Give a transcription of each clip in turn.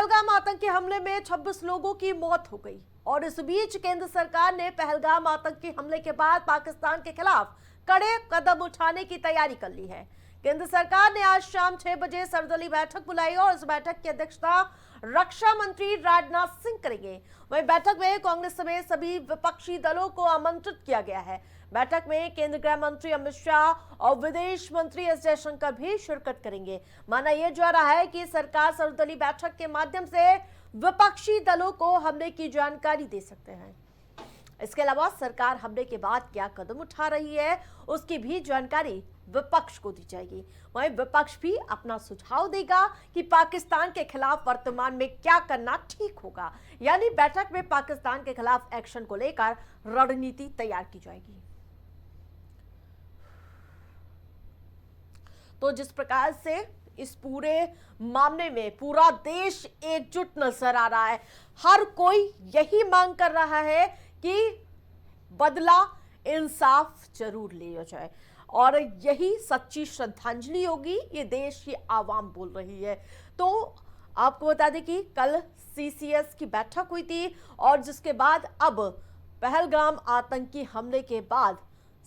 पहलगाम आतंकी हमले में 26 लोगों की मौत हो गई और इस बीच केंद्र सरकार ने पहलगाम आतंकी हमले के बाद पाकिस्तान के खिलाफ कड़े कदम उठाने की तैयारी कर ली है। केंद्र सरकार ने आज शाम 6 बजे सर्वदलीय बैठक बुलाई और इस बैठक की अध्यक्षता रक्षा मंत्री राजनाथ सिंह करेंगे। वहीं बैठक में कांग्रेस समेत सभी विपक्षी दलों को आमंत्रित किया गया है। बैठक में केंद्रीय गृह मंत्री अमित शाह और विदेश मंत्री एस जयशंकर भी शिरकत करेंगे। माना यह जा रहा है कि सरकार सर्वदलीय बैठक के माध्यम से विपक्षी दलों को हमले की जानकारी दे सकते हैं। इसके अलावा सरकार हमले के बाद क्या कदम उठा रही है उसकी भी जानकारी विपक्ष को दी जाएगी। वहीं विपक्ष भी अपना सुझाव देगा कि पाकिस्तान के खिलाफ वर्तमान में क्या करना ठीक होगा। यानी बैठक में पाकिस्तान के खिलाफ एक्शन को लेकर रणनीति तैयार की जाएगी। तो जिस प्रकार से इस पूरे मामले में पूरा देश एकजुट नजर आ रहा है, हर कोई यही मांग कर रहा है कि बदला इंसाफ जरूर लिया जाए और यही सच्ची श्रद्धांजलि होगी, ये देश की आवाम बोल रही है। तो आपको बता दें कि कल सीसीएस की बैठक हुई थी और जिसके बाद अब पहलगाम आतंकी हमले के बाद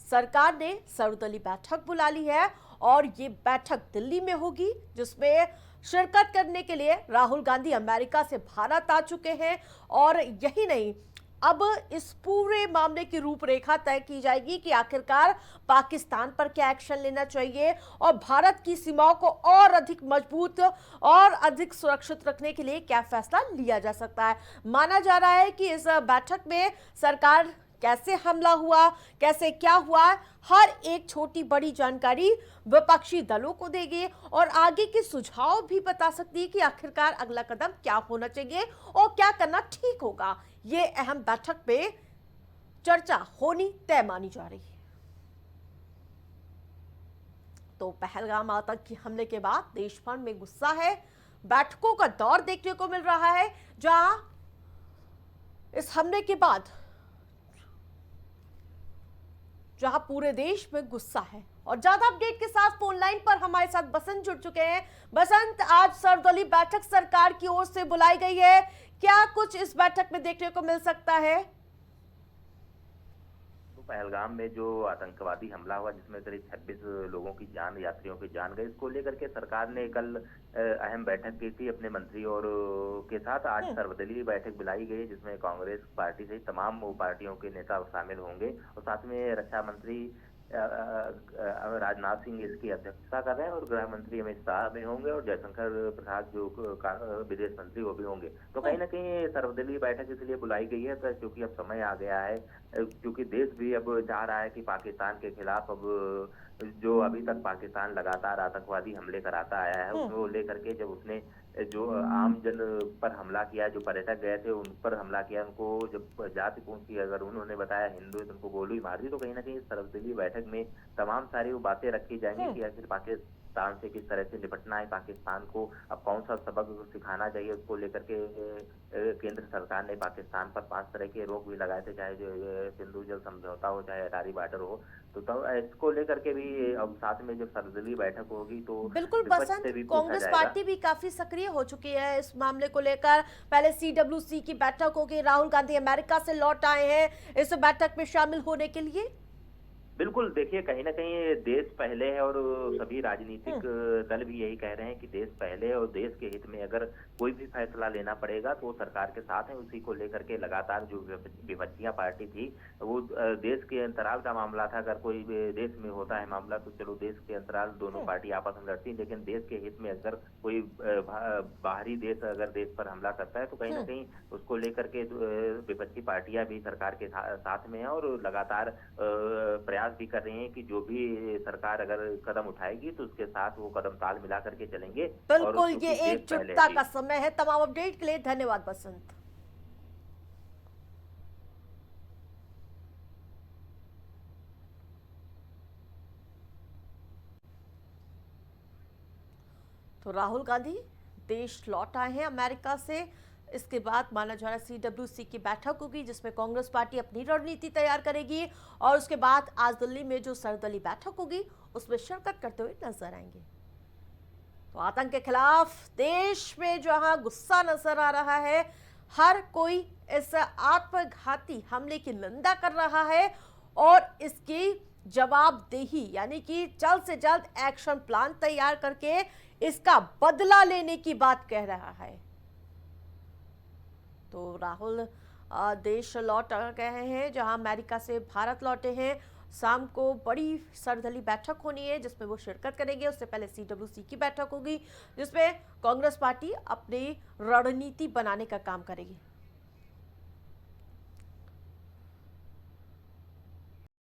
सरकार ने सर्वदलीय बैठक बुला ली है और ये बैठक दिल्ली में होगी, जिसमें शिरकत करने के लिए राहुल गांधी अमेरिका से भारत आ चुके हैं। और यही नहीं, अब इस पूरे मामले की रूपरेखा तय की जाएगी कि आखिरकार पाकिस्तान पर क्या एक्शन लेना चाहिए और भारत की सीमाओं को और अधिक मजबूत और अधिक सुरक्षित रखने के लिए क्या फैसला लिया जा सकता है। माना जा रहा है कि इस बैठक में सरकार कैसे हमला हुआ, कैसे क्या हुआ, हर एक छोटी बड़ी जानकारी विपक्षी दलों को देगी और आगे के सुझाव भी बता सकती है कि आखिरकार अगला कदम क्या होना चाहिए और क्या करना ठीक होगा। ये अहम बैठक पे चर्चा होनी तय मानी जा रही है। तो पहलगाम आतंकी हमले के बाद देश भर में गुस्सा है। बैठकों का दौर देखने को मिल रहा है, जहां इस हमले के बाद जहां पूरे देश में गुस्सा है। और ज्यादा अपडेट के साथ फोन लाइन पर हमारे साथ बसंत जुड़ चुके हैं। बसंत, आज सर्वदलीय बैठक सरकार की ओर से बुलाई गई है, क्या कुछ इस बैठक में देखने को मिल सकता है? पहलगाम में जो आतंकवादी हमला हुआ जिसमें करीब 26 लोगों की जान, यात्रियों की जान गई, इसको लेकर के सरकार ने कल अहम बैठक की थी अपने मंत्री और के साथ। आज सर्वदलीय बैठक बुलाई गई जिसमें कांग्रेस पार्टी से तमाम पार्टियों के नेता शामिल होंगे और साथ में रक्षा मंत्री राजनाथ सिंह इसकी अध्यक्षता कर रहे हैं और गृह मंत्री अमित शाह भी होंगे और जयशंकर प्रसाद जो विदेश मंत्री वो भी होंगे। तो कहीं ना कहीं सर्वदलीय बैठक इसलिए बुलाई गई है क्योंकि अब समय आ गया है, क्योंकि देश भी अब चाह रहा है कि पाकिस्तान के खिलाफ अब जो अभी तक पाकिस्तान लगातार आतंकवादी हमले कराता आया है उसको लेकर के जब उसने जो आम जन पर हमला किया, जो पर्यटक गए थे उन पर हमला किया, उनको जब जाति पूछी, अगर उन्होंने बताया हिंदू है तो उनको गोली मार दी। तो कहीं ना कहीं सर्वदलीय बैठक में तमाम सारी वो बातें रखी जाएंगी कि आखिर पाकिस्तान से किस तरह से निपटना है, पाकिस्तान को अब कौन सा सबक सिखाना चाहिए, उसको लेकर के केंद्र सरकार ने पाकिस्तान पर 5 तरह के रोक भी लगाए थे, चाहे सिंधु जल समझौता हो, चाहे अटारी बॉर्डर हो। तो इसको लेकर के भी अब साथ में जब सर्वदलीय बैठक होगी तो बिल्कुल बसंत, कांग्रेस पार्टी भी काफी सक्रिय हो चुकी है इस मामले को लेकर। पहले CWC की बैठक होगी, राहुल गांधी अमेरिका से लौट आए हैं इस बैठक में शामिल होने के लिए। बिल्कुल, देखिए कहीं ना कहीं देश पहले है और सभी राजनीतिक दल भी यही कह रहे हैं कि देश पहले है और देश के हित में अगर कोई भी फैसला लेना पड़ेगा तो सरकार के साथ है। उसी को लेकर के लगातार जो विपक्षियां पार्टी थी वो देश के अंतराल का मामला था। अगर कोई देश में होता है मामला तो चलो देश के अंतराल दोनों पार्टी आपस में लड़ती, लेकिन देश के हित में अगर कोई बाहरी देश अगर देश पर हमला करता है तो कहीं ना कहीं उसको लेकर के विपक्षी पार्टियां भी सरकार के साथ में है और लगातार प्रयास भी कर रहे हैं कि जो भी सरकार अगर कदम उठाएगी तो उसके साथ वो कदम ताल मिला करके चलेंगे। बिल्कुल, ये एकजुटता का समय है। तमाम अपडेट के लिए धन्यवाद बसंत। तो राहुल गांधी देश लौट आए हैं अमेरिका से। इसके बाद माना जा रहा है CWC की बैठक होगी जिसमें कांग्रेस पार्टी अपनी रणनीति तैयार करेगी और उसके बाद आज दिल्ली में जो सर्वदलीय बैठक होगी उसमें शिरकत करते हुए नजर आएंगे। तो आतंक के खिलाफ देश में जहां गुस्सा नजर आ रहा है, हर कोई इस आत्मघाती हमले की निंदा कर रहा है और इसकी जवाबदेही यानी कि जल्द से जल्द एक्शन प्लान तैयार करके इसका बदला लेने की बात कह रहा है। तो राहुल देश लौट गए हैं, जहां अमेरिका से भारत लौटे हैं। शाम को बड़ी सर्वदलीय बैठक होनी है जिसमें वो शिरकत करेंगे। उससे पहले CWC की बैठक होगी जिसमें कांग्रेस पार्टी अपनी रणनीति बनाने का काम करेगी।